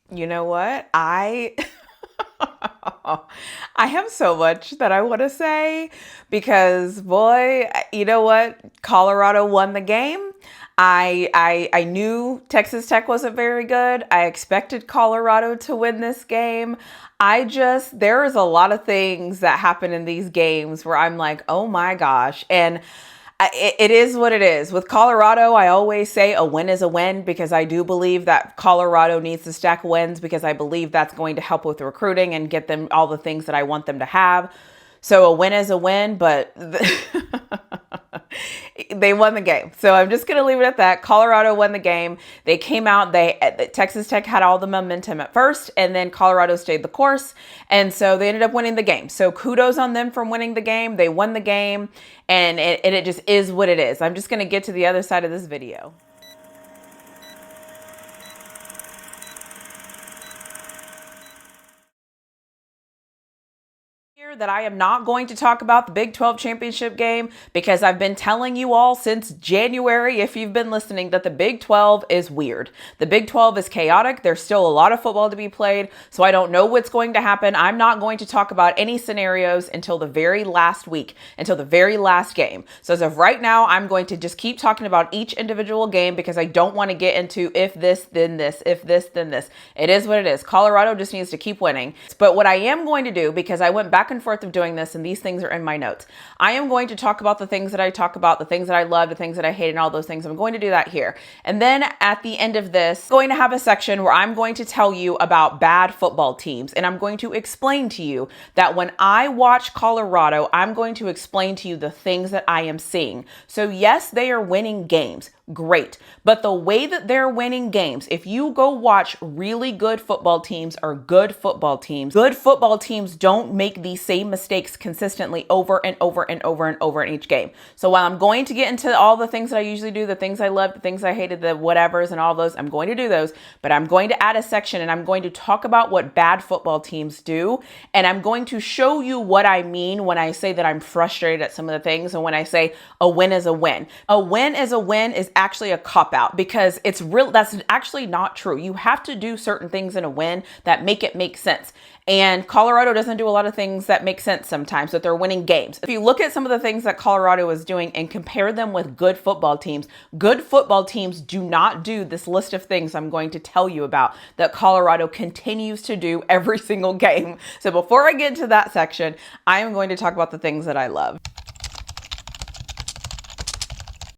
You know what? I have so much that I want to say because boy, you know what? Colorado won the game. I knew Texas Tech wasn't very good. I expected Colorado to win this game. There is a lot of things that happen in these games where I'm like, oh my gosh. And it is what it is. With Colorado, I always say a win is a win because I do believe that Colorado needs to stack wins because I believe that's going to help with recruiting and get them all the things that I want them to have. So a win is a win, but they won the game. So I'm just going to leave it at that. Colorado won the game. They came out, Texas Tech had all the momentum at first, and then Colorado stayed the course. And so they ended up winning the game. So kudos on them for winning the game. They won the game, and it just is what it is. I'm just going to get to the other side of this video. That I am not going to talk about the Big 12 championship game because I've been telling you all since January, if you've been listening, that the Big 12 is weird. The Big 12 is chaotic. There's still a lot of football to be played, so I don't know what's going to happen. I'm not going to talk about any scenarios until the very last week, until the very last game. So as of right now, I'm going to just keep talking about each individual game because I don't want to get into if this, then this, if this, then this. It is what it is. Colorado just needs to keep winning. But what I am going to do, because I went back and forth of doing this, and these things are in my notes. I am going to talk about the things that I talk about, the things that I love, the things that I hate, and all those things. I'm going to do that here. And then at the end of this, I'm going to have a section where I'm going to tell you about bad football teams. And I'm going to explain to you that when I watch Colorado, I'm going to explain to you the things that I am seeing. So yes, they are winning games. Great. But the way that they're winning games, if you go watch really good football teams good football teams don't make these same mistakes consistently over and over and over and over in each game. So while I'm going to get into all the things that I usually do, the things I love, the things I hated, the whatevers and all those, I'm going to do those, but I'm going to add a section and I'm going to talk about what bad football teams do. And I'm going to show you what I mean when I say that I'm frustrated at some of the things. And when I say a win is a win, a win is a win is actually a cop out because it's real. That's actually not true. You have to do certain things in a win that make it make sense. And Colorado doesn't do a lot of things that make sense sometimes, but they're winning games. If you look at some of the things that Colorado is doing and compare them with good football teams do not do this list of things I'm going to tell you about that Colorado continues to do every single game. So before I get into that section, I am going to talk about the things that I love.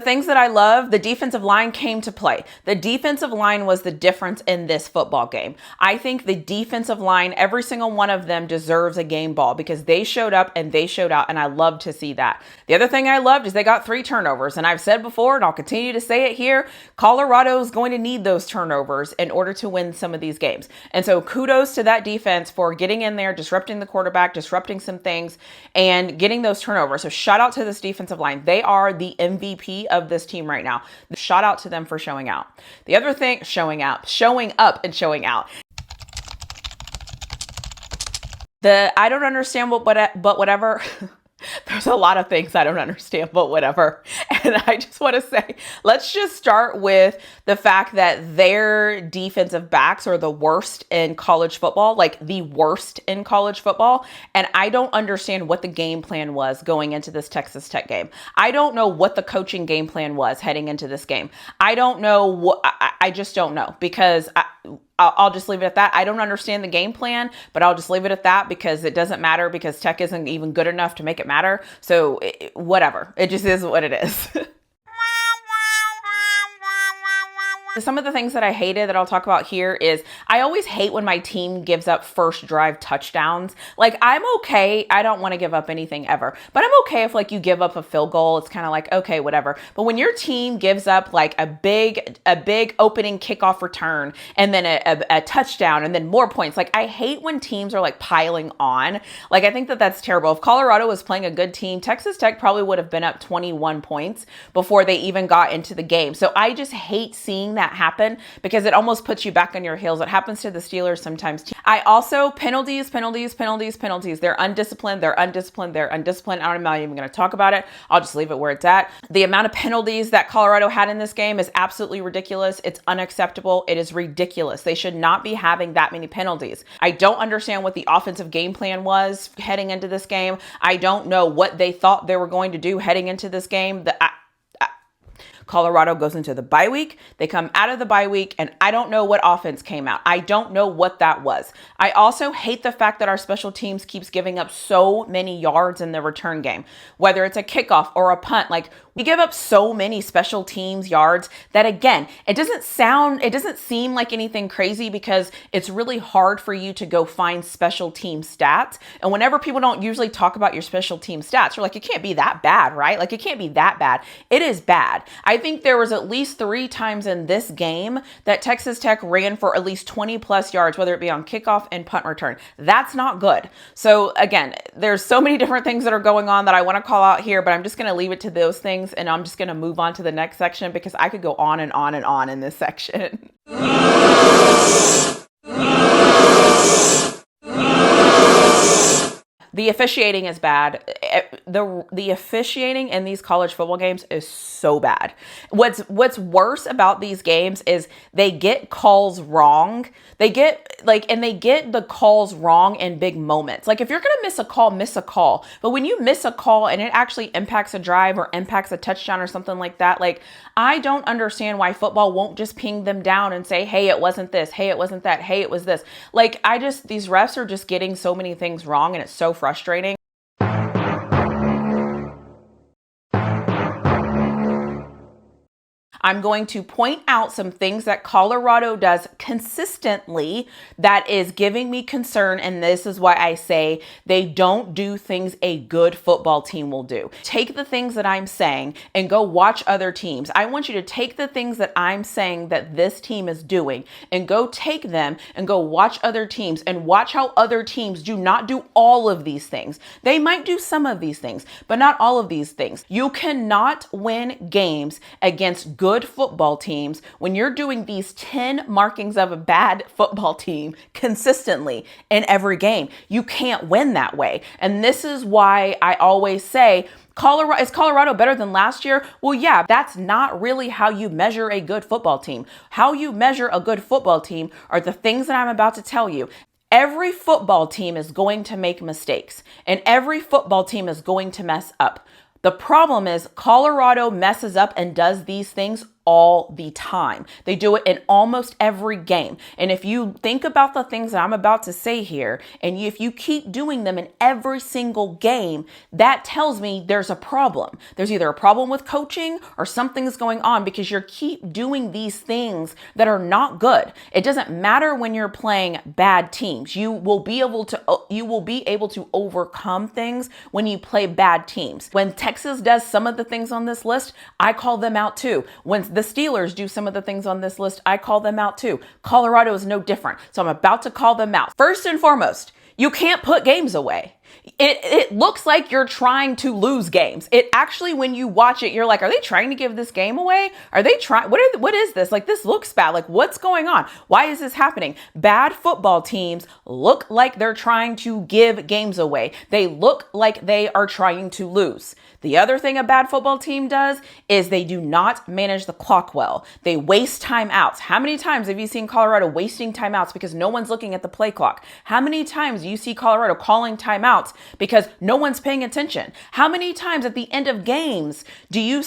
Things that I love, the defensive line came to play. The defensive line was the difference in this football game. I think the defensive line, every single one of them deserves a game ball because they showed up and they showed out, and I love to see that. The other thing I loved is they got 3 turnovers, and I've said before, and I'll continue to say it here, Colorado is going to need those turnovers in order to win some of these games. And so kudos to that defense for getting in there, disrupting the quarterback, disrupting some things, and getting those turnovers. So shout out to this defensive line. They are the MVP of this team right now. Shout out to them for showing out. The other thing, showing up and showing out. I don't understand but whatever. There's a lot of things I don't understand, but whatever. And I just want to say, let's just start with the fact that their defensive backs are the worst in college football, like the worst in college football. And I don't understand what the game plan was going into this Texas Tech game. I don't know what the coaching game plan was heading into this game. I don't know what, I just don't know because I'll just leave it at that. I don't understand the game plan, but I'll just leave it at that because it doesn't matter because Tech isn't even good enough to make it matter. So whatever. It just is what it is. Some of the things that I hated that I'll talk about here is I always hate when my team gives up first drive touchdowns. Like I'm okay. I don't want to give up anything ever, but I'm okay if like you give up a field goal. It's kind of like, okay, whatever. But when your team gives up like a big opening kickoff return and then a touchdown and then more points, like I hate when teams are like piling on. Like I think that that's terrible. If Colorado was playing a good team, Texas Tech probably would have been up 21 points before they even got into the game. So I just hate seeing that happen because it almost puts you back on your heels. It happens to the Steelers sometimes too. I also, penalties. They're undisciplined. I'm not even going to talk about it. I'll just leave it where it's at. The amount of penalties that Colorado had in this game is absolutely ridiculous. It's unacceptable. It is ridiculous. They should not be having that many penalties. I don't understand what the offensive game plan was heading into this game. I don't know what they thought they were going to do heading into this game. Colorado goes into the bye week. They come out of the bye week, and I don't know what offense came out. I don't know what that was. I also hate the fact that our special teams keeps giving up so many yards in the return game, whether it's a kickoff or a punt. Like, we give up so many special teams yards that, again, it doesn't seem like anything crazy because it's really hard for you to go find special team stats. And whenever people don't usually talk about your special team stats, you're like, it can't be that bad, right? Like, it can't be that bad. It is bad. I think there was at least 3 times in this game that Texas Tech ran for at least 20 plus yards, whether it be on kickoff and punt return. That's not good. So again, there's so many different things that are going on that I want to call out here, but I'm just going to leave it to those things. And I'm just going to move on to the next section because I could go on and on and on in this section. The officiating is bad. The officiating in these college football games is so bad. What's worse about these games is they get calls wrong. They get the calls wrong in big moments. Like, if you're going to miss a call, miss a call. But when you miss a call and it actually impacts a drive or impacts a touchdown or something like that, like, I don't understand why football won't just ping them down and say, hey, it wasn't this. Hey, it wasn't that. Hey, it was this. Like, these refs are just getting so many things wrong, and it's so frustrating. I'm going to point out some things that Colorado does consistently that is giving me concern, and this is why I say they don't do things a good football team will do. Take the things that I'm saying and go watch other teams. I want you to take the things that I'm saying that this team is doing and go take them and go watch other teams and watch how other teams do not do all of these things. They might do some of these things, but not all of these things. You cannot win games against good football teams when you're doing these 10 markings of a bad football team consistently in every game. You can't win that way. And this is why I always say, is Colorado better than last year? Well, yeah, that's not really how you measure a good football team. How you measure a good football team are the things that I'm about to tell you. Every football team is going to make mistakes, and every football team is going to mess up. The problem is Colorado messes up and does these things all the time. They do it in almost every game. And if you think about the things that I'm about to say here, and if you keep doing them in every single game, that tells me there's a problem. There's either a problem with coaching or something's going on because you keep doing these things that are not good. It doesn't matter when you're playing bad teams. You will be able to overcome things when you play bad teams. When Texas does some of the things on this list, I call them out too. When the Steelers do some of the things on this list, I call them out too. Colorado is no different. So I'm about to call them out. First and foremost, you can't put games away. It looks like you're trying to lose games. It actually, when you watch it, you're like, are they trying to give this game away? Are they trying? What is this? Like, this looks bad. Like, what's going on? Why is this happening? Bad football teams look like they're trying to give games away. They look like they are trying to lose. The other thing a bad football team does is they do not manage the clock well. They waste timeouts. How many times have you seen Colorado wasting timeouts because no one's looking at the play clock? How many times do you see Colorado calling timeouts because no one's paying attention? How many times at the end of games do you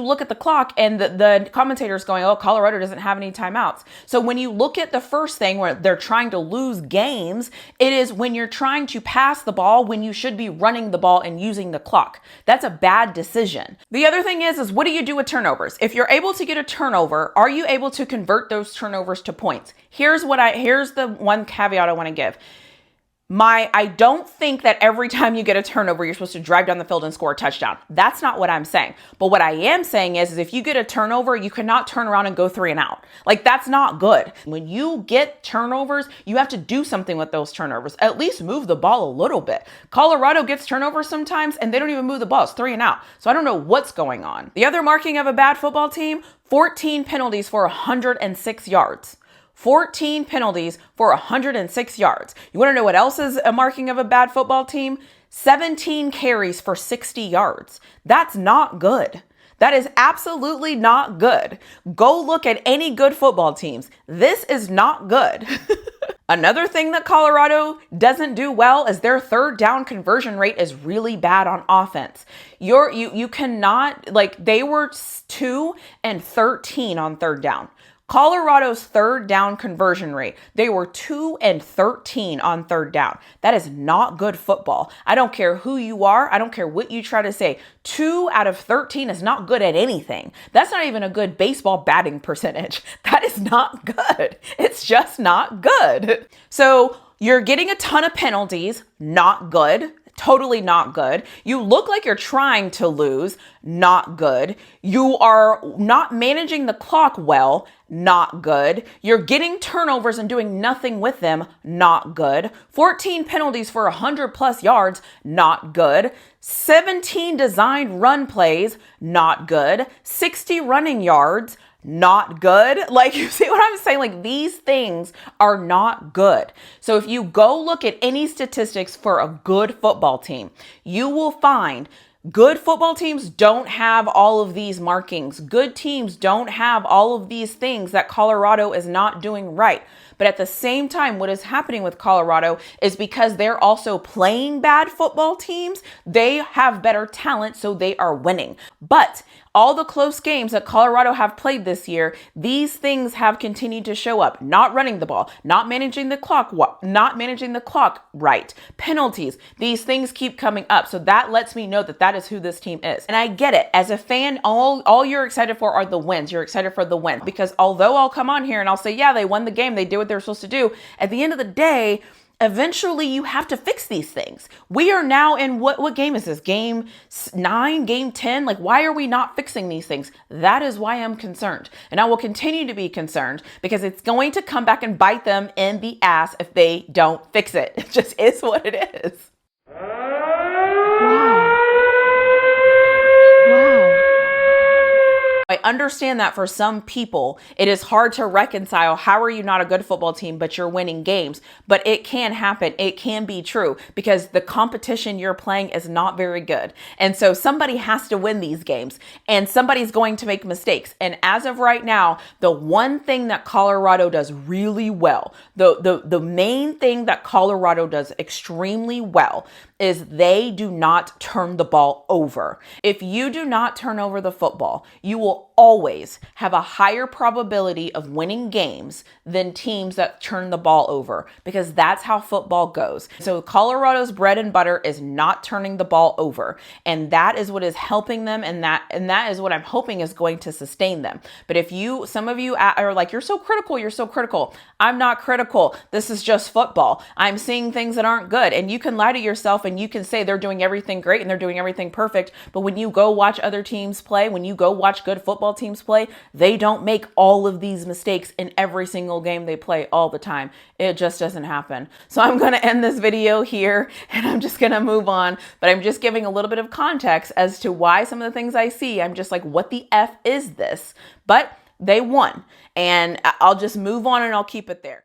look at the clock and the commentator's going, oh, Colorado doesn't have any timeouts? So when you look at the first thing where they're trying to lose games, it is when you're trying to pass the ball when you should be running the ball and using the clock. That's a bad decision. The other thing is what do you do with turnovers? If you're able to get a turnover, are you able to convert those turnovers to points? Here's the one caveat I want to give. I don't think that every time you get a turnover, you're supposed to drive down the field and score a touchdown. That's not what I'm saying. But what I am saying is if you get a turnover, you cannot turn around and go 3 and out. Like, that's not good. When you get turnovers, you have to do something with those turnovers. At least move the ball a little bit. Colorado gets turnovers sometimes and they don't even move the ball. It's 3 and out. So I don't know what's going on. The other marking of a bad football team, 14 penalties for 106 yards. 14 penalties for 106 yards. You want to know what else is a marking of a bad football team? 17 carries for 60 yards. That's not good. That is absolutely not good. Go look at any good football teams. This is not good. Another thing that Colorado doesn't do well is their third down conversion rate is really bad on offense. You cannot, like, they were 2 and 13 on third down. Colorado's third down conversion rate, they were 2 and 13 on third down. That is not good football. I don't care who you are. I don't care what you try to say. 2 out of 13 is not good at anything. That's not even a good baseball batting percentage. That is not good. It's just not good. So you're getting a ton of penalties, not good. Totally not good. You look like you're trying to lose, not good. You are not managing the clock well, not good. You're getting turnovers and doing nothing with them, not good. 14 penalties for 100 plus yards, not good. 17 designed run plays, not good. 60 running yards, not good. Like, you see what I'm saying? Like, these things are not good. So if you go look at any statistics for a good football team, you will find good football teams don't have all of these markings. Good teams don't have all of these things that Colorado is not doing right. But at the same time, what is happening with Colorado is because they're also playing bad football teams, they have better talent, so they are winning. But all the close games that Colorado have played this year, these things have continued to show up. Not running the ball, not managing the clock right, penalties. These things keep coming up. So that lets me know that that is who this team is. And I get it. As a fan, all you're excited for are the wins. You're excited for the win. Because although I'll come on here and I'll say, yeah, they won the game, they did what they're supposed to do, at the end of the day, eventually you have to fix these things. We are now in what game is this? Game 9, game 10? Like, why are we not fixing these things? That is why I'm concerned. And I will continue to be concerned because it's going to come back and bite them in the ass if they don't fix it. It just is what it is. Wow. I understand that for some people, it is hard to reconcile. How are you not a good football team, but you're winning games? But it can happen. It can be true because the competition you're playing is not very good. And so somebody has to win these games and somebody's going to make mistakes. And as of right now, the one thing that Colorado does really well, the main thing that Colorado does extremely well is they do not turn the ball over. If you do not turn over the football, you will always have a higher probability of winning games than teams that turn the ball over, because that's how football goes. So Colorado's bread and butter is not turning the ball over, and that is what is helping them, and that is what I'm hoping is going to sustain them. But if some of you are like, you're so critical. I'm not critical. This is just football. I'm seeing things that aren't good, and you can lie to yourself and you can say they're doing everything great and they're doing everything perfect. But when you go watch other teams play, when you go watch good football teams play, they don't make all of these mistakes in every single game they play all the time. It just doesn't happen. So I'm going to end this video here and I'm just going to move on. But I'm just giving a little bit of context as to why some of the things I see, I'm just like, what the F is this? But they won. And I'll just move on and I'll keep it there.